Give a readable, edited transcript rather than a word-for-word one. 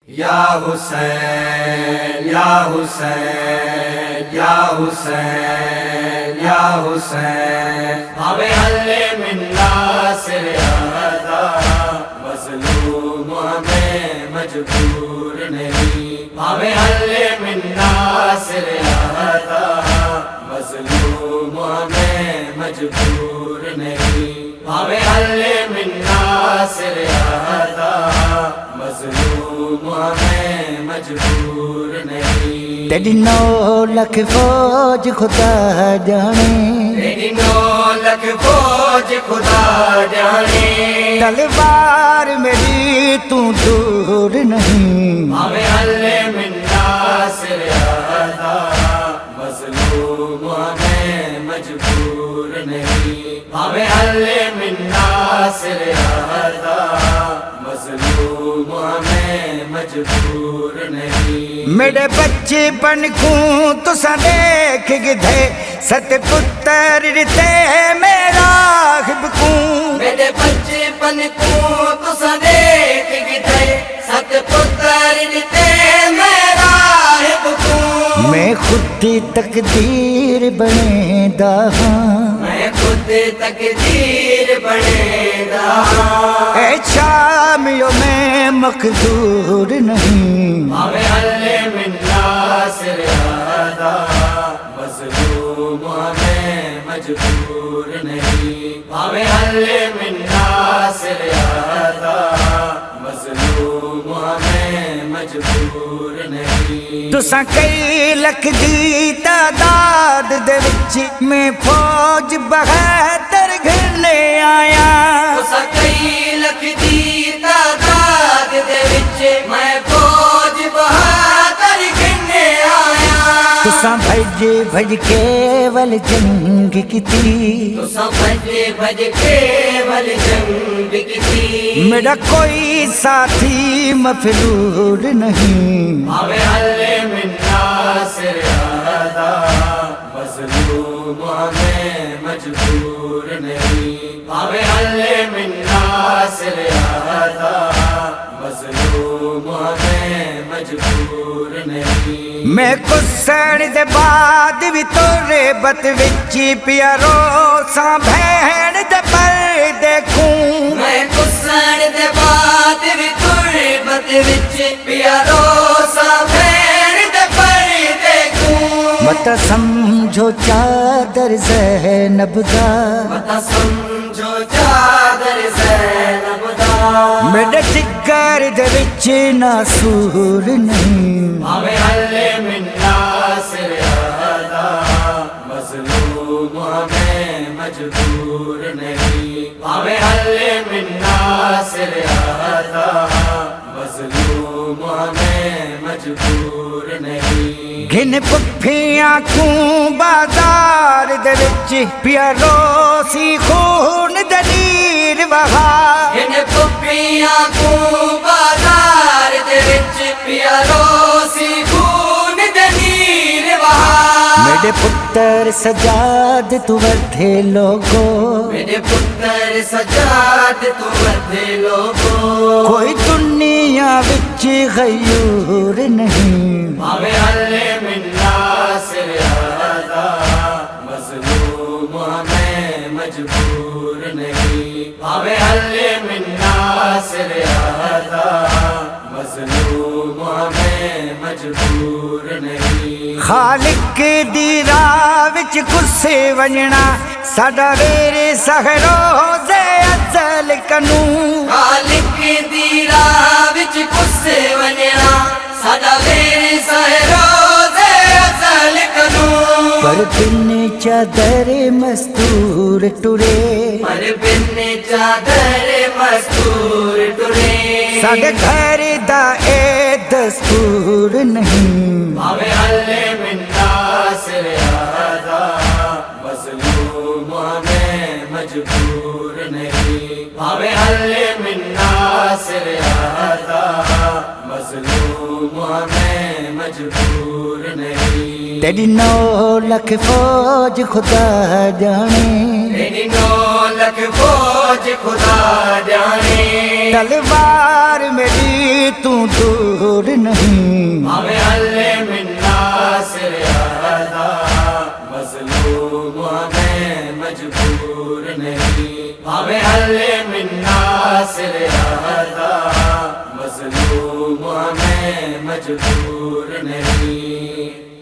یا حسین یا حسین یا حسین یا حسین ہمیں حل من ناصر احدا مظلوم ہمیں مجبور نہیں ہمیں حل من ناصر احدا مظلوم ہمیں مجبور نہیں ہمیں حل من ناصر احدا مظلوم ہمیں مجبور نہیں تیری 9 لکھ فوج خدا جانے تیری 9 لکھ فوج خدا جانے تلوار میری تو دور نہیں ہمیں حل من ناصر احدا مظلوم ہمیں مجبور نہیں ہمیں حل من ناصر احدا مظلوم ہمیں مجبور نہیں میرے بچپن کو تو سا دیکھ گدھے ست پتر رتے میرا راغب کو میرے بچپن کو تو سا دیکھ گدھے ست پتر رتے میرا راغب کو میں خود تقدیر بنے دا ہاں میں خود تقدیر بنے دا اے شامیوں میں مقدور نہیں ہمیں حل من ناصر احدا مظلوم ہمیں مجبور نہیں ہمیں حل من ناصر احدا مظلوم ہمیں مجبور نہیں تساں کئی لکھ دی تعداد دے وچ میں فوج بہتر گھرنے آیا تساں کئی لکھ دی تعداد دے وچ میں فوج بہادر گھنے آیا تساں بھج بھج کے ول جنگ کیتی تساں بھج کے ول جنگ کیتی میرا کوئی ساتھی مفلول نہیں ہمیں حل من ناصر احدا مظلوم ہمیں مجبور نہیں ہمیں حل من ناصر احدا مظلوم ہمیں مجبور نہیں میں کسڑ دے بعد بھی تورے بت وچ پیا رو ساں بہن دے پر دیکھوں میں کسڑ دے بعد بھی تورے بت وچ پیا رو ساں بہن دے پر دیکھوں مت سمجھو چادر زینب دا مت سمجھو چادر زینب دا میرے جگر دے وچ ناسور نہیں ہمیں حل من ناصر احدا مظلوم ہمیں مجبور نہیں ہمیں حل من ناصر احدا مظلوم ہمیں مجبور نہیں گھن پپھیاں کوں بازار دے وچ پیا روسی خون دلیر وہا ان پپیاں کو بازار دے وچ پیا روسی خون دلیر وہا میرے پتر سجاد تو ودھے لوگو میرے پتر سجاد تو ودھے لوگو کوئی دنیا وچ غیور نہیں ہمیں حل من ناصر احدا مظلوم ہمیں مجبور نہیں ہمیں حل من ناصر احدا مظلوم ہمیں مجبور نہیں خالق دی راہ وچ کسے ونجنا ساڈا ویرے سہروزے ازل کنو خالق دی راہ وچ کسے ونجنا ساڈا ویرے سہروزے ازل کنو پر بن چادر مستور ٹرے پر بن چادر مستور ٹرے ساڈے گھر دا اے دستور نہیں ہمیں حل من ناصر احدا مظلوم ہمیں مجبور نہیں ہمیں حل من ناصر احدا مظلوم ہمیں مجبور نہیں تیری 9 لکھ فوج خدا جانے تیری 9 لکھ فوج خدا جانے تلوار میری تو دور نہیں ہمیں اللہ من ناصر ادا مظلوم ہمیں مجبور نہیں ہمیں اللہ من ناصر ادا مظلوم ہمیں مجبور نہیں